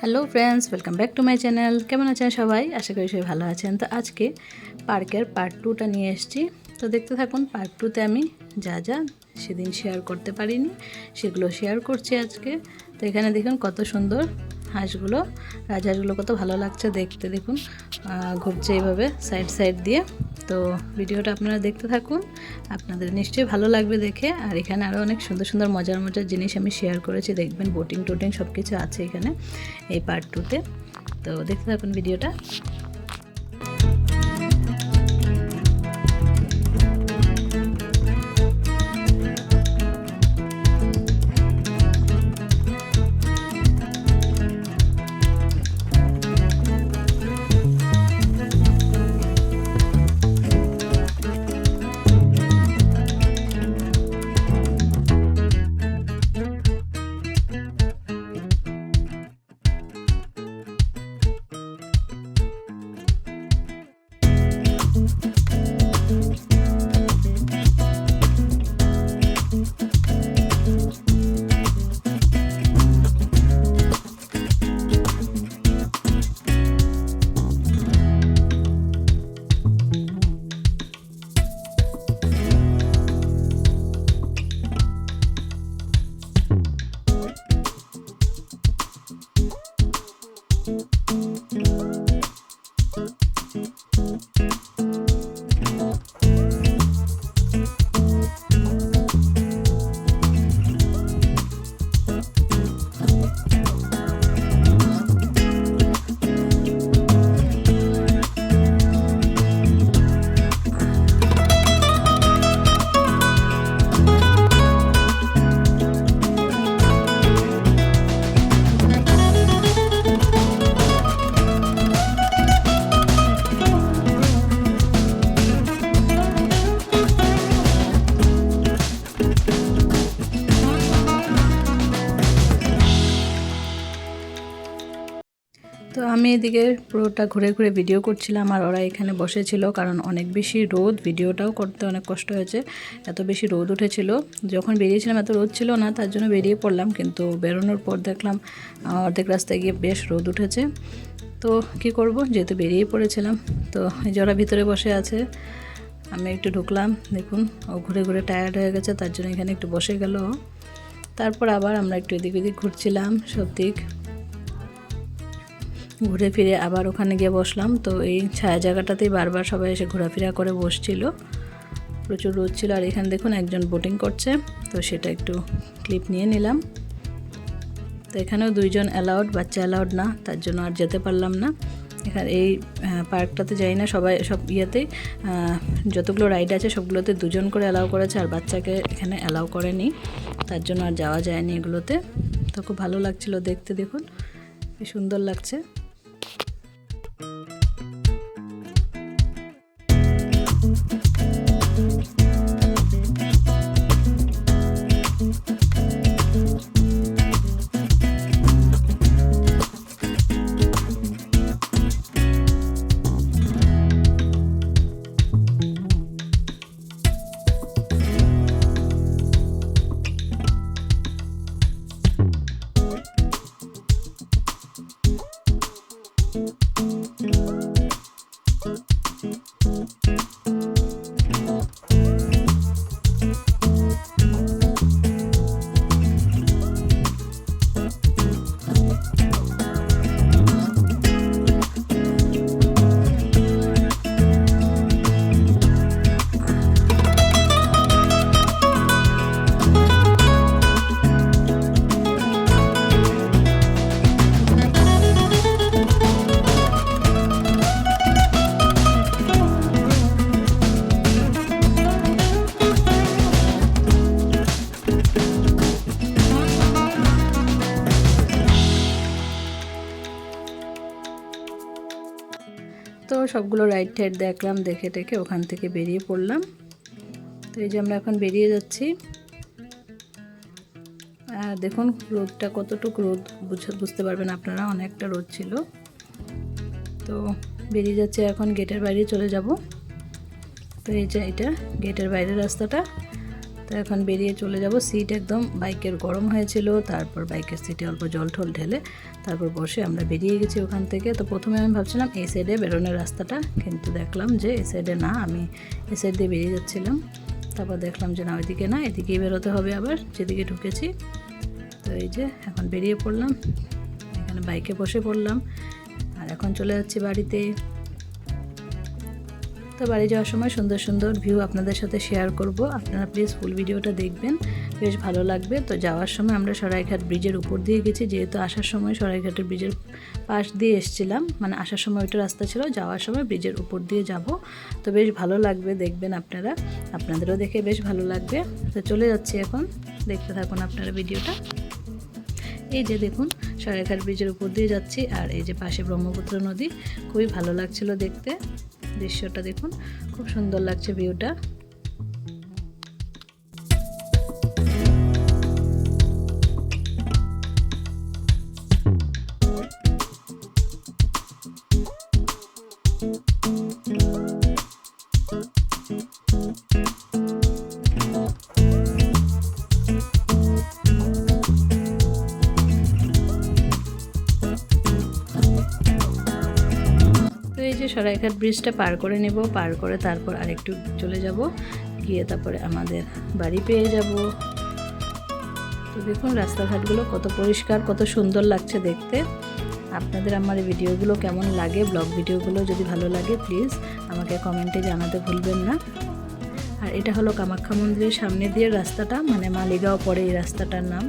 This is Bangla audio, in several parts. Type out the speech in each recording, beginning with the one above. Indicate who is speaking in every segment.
Speaker 1: Hello friends, welcome back to my channel. কেমন আছেন সবাই? আশা করি সবাই ভালো আছেন। তো আজকে পার্কের পার্ট 2টা নিয়ে এসেছি। তো দেখতে থাকুন। পার্ট 2তে আমি যা যা সেদিন শেয়ার করতে পারিনি সেগুলো শেয়ার করছি আজকে। তো এখানে দেখুন কত সুন্দর হাঁসগুলো, রাজহাঁসগুলো কত ভালো লাগছে দেখতে। দেখুন ঘুরছে এইভাবে সাইড সাইড দিয়ে। তো ভিডিওটা আপনারা দেখতে থাকুন, আপনাদের নিশ্চয়ই ভালো লাগবে দেখে। আর এখানে আরও অনেক সুন্দর সুন্দর মজার মজার জিনিস আমি শেয়ার করেছি, দেখবেন বোটিং টোটিং সব কিছু আছে এখানে এই পার্ট 2তে। তো দেখতে থাকুন ভিডিওটা। তো আমি এদিকে পুরোটা ঘুরে ঘুরে ভিডিও করছিলাম, আর ওরা এখানে বসেছিল, কারণ অনেক বেশি রোদ, ভিডিওটাও করতে অনেক কষ্ট হয়েছে, এত বেশি রোদ উঠেছিল। যখন বেরিয়েছিলাম এত রোদ ছিল না, তার জন্য বেরিয়ে পড়লাম, কিন্তু বেরোনোর পর দেখলাম অর্ধেক রাস্তায় গিয়ে বেশ রোদ উঠেছে। তো কি করব, যেহেতু বেরিয়ে পড়েছিলাম, তো যারা ভিতরে বসে আছে, আমি একটু ঢুকলাম। দেখুন ও ঘুরে ঘুরে টায়ার্ড হয়ে গেছে, তার জন্য এখানে একটু বসে গেল। তারপর আবার আমরা একটু এদিক ওদিক ঘুরছিলাম, সব দিক ঘুরে ফিরে আবার ওখানে গিয়ে বসলাম। তো এই ছায়া জায়গাটাতেই বারবার সবাই এসে ঘোরাফেরা করে বসছিল, প্রচুর রোদ ছিল। আর এখানে দেখুন একজন বোটিং করছে, তো সেটা একটু ক্লিপ নিয়ে নিলাম। তো এখানেও দুইজন অ্যালাউড, বাচ্চা অ্যালাউড না, তার জন্য আর যেতে পারলাম না। এখানে এই পার্কটাতে যাই না, সব ইয়েতেই যতগুলো রাইড আছে সবগুলোতে দুজন করে অ্যালাউ করেছে, আর বাচ্চাকে এখানে অ্যালাউ করেনি, তার জন্য আর যাওয়া যায়নি এগুলোতে। তো খুব ভালো লাগছিল দেখতে, দেখুন কি সুন্দর লাগছে। তো সবগুলো রাইড টাইড দেখলাম, দেখে টেকে ওখান থেকে বেরিয়ে পড়লাম। তো এই যে আমরা এখন বেরিয়ে যাচ্ছি। আর দেখুন রোদটা কতটুকু, রোদ বুঝতে পারবেন আপনারা, অনেকটা রোদ ছিল। তো বেরিয়ে যাচ্ছে, এখন গেটের বাইরে চলে যাব। তো এই যে এটা গেটের বাইরের রাস্তাটা। তো তো এখন বেরিয়ে চলে যাব। সিট একদম বাইকের গরম হয়েছিল, তারপর বাইকের সিটে অল্প জল ঠল ঢেলে তারপর বসে আমরা বেরিয়ে গেছি ওখান থেকে। তো প্রথমে আমি ভাবছিলাম এই সাইডে বেরোনোর রাস্তাটা, কিন্তু দেখলাম যে এই সাইডে না, আমি এই সাইড দিয়ে বেরিয়ে যাচ্ছিলাম। তারপর দেখলাম যে না, ওইদিকে না, এদিকেই বেরোতে হবে আবার, যেদিকে ঢুকেছি। তো এই যে এখন বেরিয়ে পড়লাম, এখানে বাইকে বসে পড়লাম আর এখন চলে যাচ্ছি বাড়িতে। তো বাড়ি যাওয়ার সময় সুন্দর সুন্দর ভিউ আপনাদের সাথে শেয়ার করব, আপনারা প্লিজ ফুল ভিডিওটা দেখবেন, বেশ ভালো লাগবে। তো যাওয়ার সময় আমরা সরাইঘাট ব্রিজের উপর দিয়ে গেছি, যেহেতু আসার সময় সরাইঘাটের ব্রিজের পাশ দিয়ে এসেছিলাম, মানে আসার সময় ওইটা রাস্তা ছিল, যাওয়ার সময় ব্রিজের উপর দিয়ে যাব। তো বেশ ভালো লাগবে, দেখবেন আপনারা, আপনাদেরও দেখে বেশ ভালো লাগবে। তো চলে যাচ্ছি এখন, দেখতে থাকুন আপনারা ভিডিওটা। এই যে দেখুন সরাইঘাট ব্রিজের উপর দিয়ে যাচ্ছি, আর এই যে পাশে ব্রহ্মপুত্র নদী, খুবই ভালো লাগছিল দেখতে দৃশ্যটা, দেখুন খুব সুন্দর লাগছে ভিউটা। এই যে সরাইঘাট ব্রিজটা পার করে নেব, পার করে তারপর আরেকটু চলে যাব, গিয়ে তারপরে আমাদের বাড়ি পেয়ে যাব। তো দেখুন রাস্তাঘাটগুলো কত পরিষ্কার, কত সুন্দর লাগছে দেখতে। আপনাদের আমার এই ভিডিওগুলো কেমন লাগে, ব্লগ ভিডিওগুলো যদি ভালো লাগে প্লিজ আমাকে কমেন্টে জানাতে ভুলবেন না। আর এটা হলো কামাখ্যা মন্দিরের সামনে দিয়ে রাস্তাটা, মানে মালিগাঁও পড়ে, এই রাস্তাটার নাম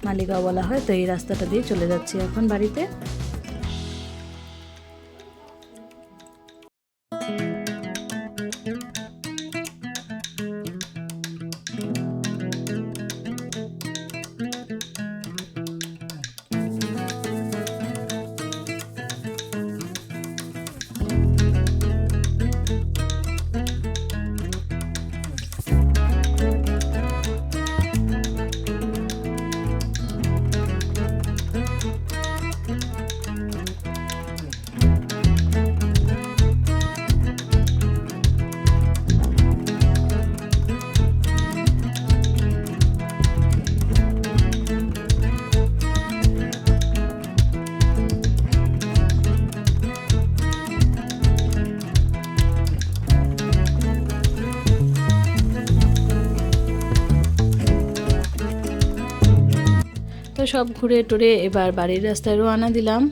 Speaker 1: মালিগাঁও বলা হয়। তো এই রাস্তাটা দিয়ে চলে যাচ্ছি এখন বাড়িতে। তো সব ঘুরে টুরে এবার বাড়ির রাস্তায় রওনা দিলাম।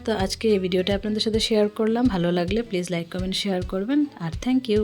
Speaker 1: তো আজকে এই ভিডিওটা আপনাদের সাথে শেয়ার করলাম, ভালো লাগলে প্লিজ লাইক কমেন্ট শেয়ার করবেন, আর থ্যাংক ইউ।